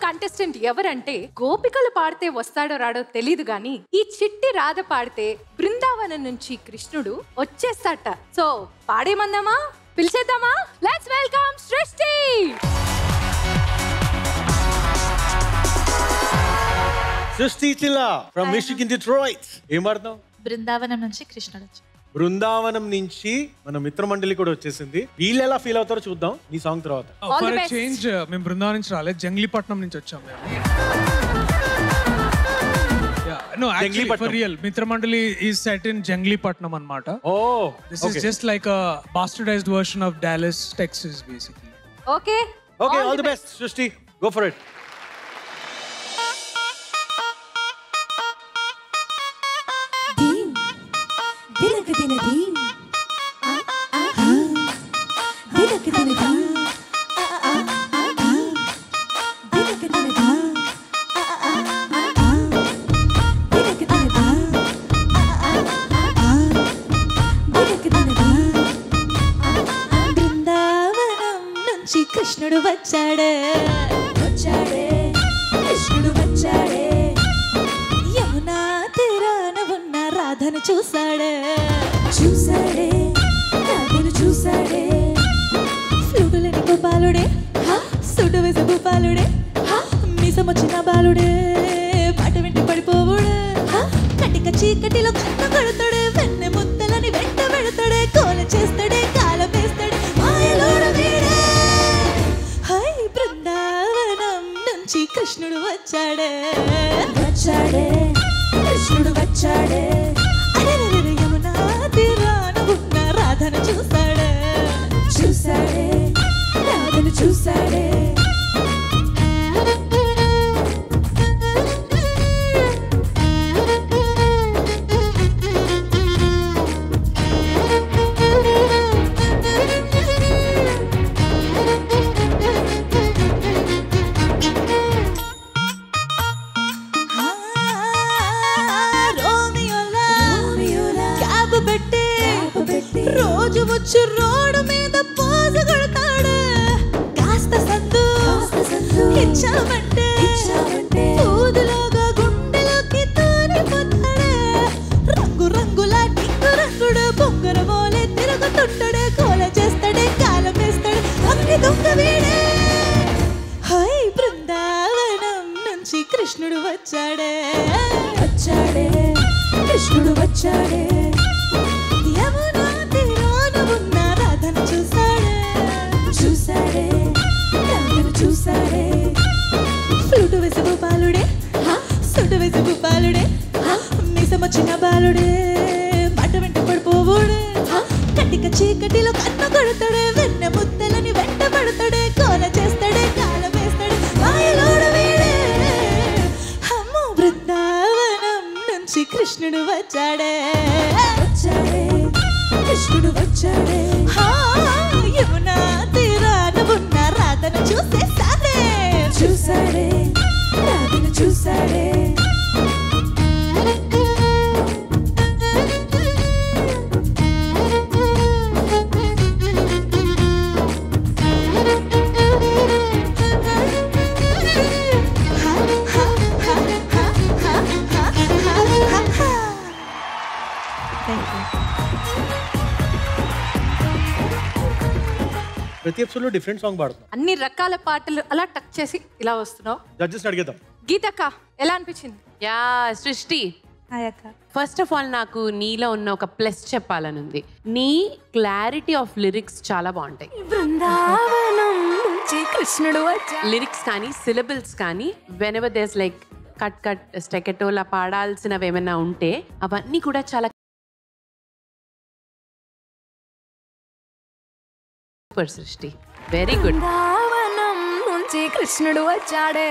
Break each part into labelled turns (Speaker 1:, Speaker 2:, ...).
Speaker 1: Contestant ఎవరంటే గోపికలు పాడితే వస్తాడో రాడో తెలీదు గాని ఈ చిట్టి రాధ పాడితే బృందావనం నుంచి కృష్ణుడు వచ్చేస్తాట. సో పాడేమందామా, పిలిచేద్దామా? లెట్స్ వెల్కమ్ సృష్టి.
Speaker 2: సృష్టి చిల్లా ఫ్రమ్ మిషిగన్ డిట్రాయిట్. ఏం పాడుతాం?
Speaker 3: బృందావనం నుంచి కృష్ణుడు వచ్చి.
Speaker 2: బృందావనం నుంచి మన మిత్ర మండలి కూడా వచ్చేసింది. వీళ్ళు ఎలా ఫీల్ అవుతారో చూద్దాం ఈ సాంగ్ తర్వాత.
Speaker 4: చేంజ్ మేము బృందావనం నుంచి రాలేదు, జంగ్లీపట్నం నుంచి వచ్చాం మేము. No, actually, for real, Mitra Mandali is set in Janglipatnam anamata.
Speaker 2: Oh,
Speaker 4: this is just like a bastardized version of Dallas, Texas, basically.
Speaker 1: Okay.
Speaker 2: Okay, all the best, Srishti. Go for it.
Speaker 3: కృష్ణుడు వచ్చాడే వచ్చాడే కృష్ణుడు వచ్చాడే యమునా తీరాన ఉన్న రాధను చూసాడే చూసాడే రాధను చూసాడే ఫ్లూటులని గోపాలుడే సుడు వేసే గోపాలుడే మీసమొచ్చిన బాలుడే పాట వింటి పడిపోవుడే కటిక చీకటిలో కన్ను కొడతాడే వెన్నె ముద్దలని వెంట పెడతాడే కోల చేస్తాడే కాలం వేస్తాడే మాయలోడు వీడే. బృందావనం నుంచి కృష్ణుడు వచ్చాడే వచ్చాడే కృష్ణుడు వచ్చాడే యమునా తీరాన ఉన్న రాధను చూసాడే చూసాడే రాధను చూసాడే. రోజు వచ్చి రోడ్డు మీద పోజు కొడతాడు కాస్త సందు ఇచ్చామంటే ఊదులోగా గుండెలోకి తూరిపోతాడే రంగు రంగుల టింగు రంగుడు బొంగర మోలే తిరుగుతుంటాడే కోల చేస్తాడే కాలం వేస్తాడే అగ్ని దొంగ వీడే. హై బృందావనం నుంచి కృష్ణుడు వచ్చాడే వచ్చాడే కృష్ణుడు వచ్చాడే యమునా తీరాన ఉన్న రాధను చూసాడే చూసాడే రాధను చూసాడే ఫ్లూటు వేసే గోపాలుడే సుడు వేసే గోపాలుడే మీసమొచ్చిన బాలుడే పాట వెంట పడిపోవుడే కటిక చీకటిలో కన్ను కొడతాడే వెన్నె ముద్దలని వెంట పడతాడే కోల చేస్తాడే కాలం వేస్తాడే మాయలోడు వీడే. అమ్మో బృందావనం నుంచి కృష్ణుడు వచ్చాడే వచ్చాడే కృష్ణుడు వచ్చాడే యమునా తీరాన ఉన్న రాధను చూసేసాడే చూసాడే రాధను చూసాడే.
Speaker 2: ప్రతి ఎపిసోడ్ లో డిఫరెంట్ సాంగ్ పాడుతున్నాం.
Speaker 1: అన్ని రకాల పాటలు అలా టచ్ చేసి ఇలా వస్తున్నావు.
Speaker 2: జడ్జెస్ అడిగేద్దాం.
Speaker 1: గీతక్క ఎలా అనిపించింది?
Speaker 5: యా సృష్టి, ఫస్ట్ ఆఫ్ ఆల్ నాకు నీలో ఉన్న ఒక ప్లస్ చెప్పాలని ఉంది. నీ క్లారిటీ ఆఫ్ లిరిక్స్ చాలా బాగుంటాయి. లిరిక్స్ కానీ సిలబుల్స్ కానీ whenever there's like cut cut స్టెకెటోలా పాడాల్సినవి ఏమైనా ఉంటే అవన్నీ కూడా చాలా సృష్టి. Very good.
Speaker 1: కృష్ణుడు వచ్చాడే.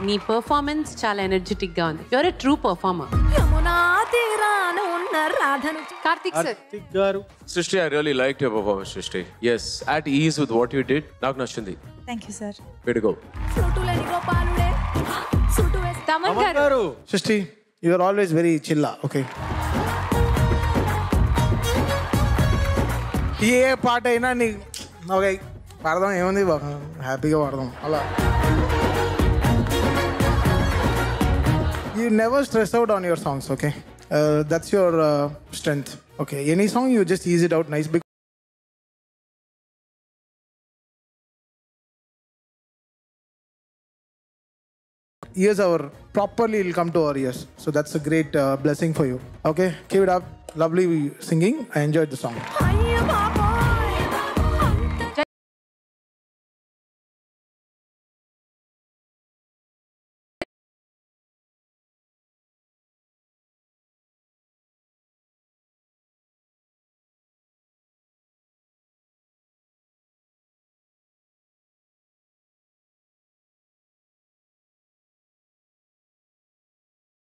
Speaker 5: నీ పర్ఫార్మెన్స్ చాలా ఎనర్జెటిక్ గా ఉంది. You are a true performer.
Speaker 1: Yamuna తీరాన ఉన్న రాధను. కార్తిక్
Speaker 2: గారు.
Speaker 6: Srishti, I really liked your performance, Srishti. Yes, at ease with what you did. నాకు నచ్చింది.
Speaker 3: Thank you, sir.
Speaker 6: Way to go.
Speaker 1: ఫ్లూటులని గోపాలుడే సుటు వేసే తమన్ గారు.
Speaker 7: Srishti, you are always very chilla. Okay. ఏ పాట అయినా నీ ఓకే పాడదాం, ఏముంది హ్యాపీగా పాడదాం అలా. you never stress out on your songs, okay? That's your strength. Okay, any song you just ease it out nice. Ears our properly will come to our ears. So that's a great blessing for you. Okay, keep it up. Lovely singing. I enjoyed the song.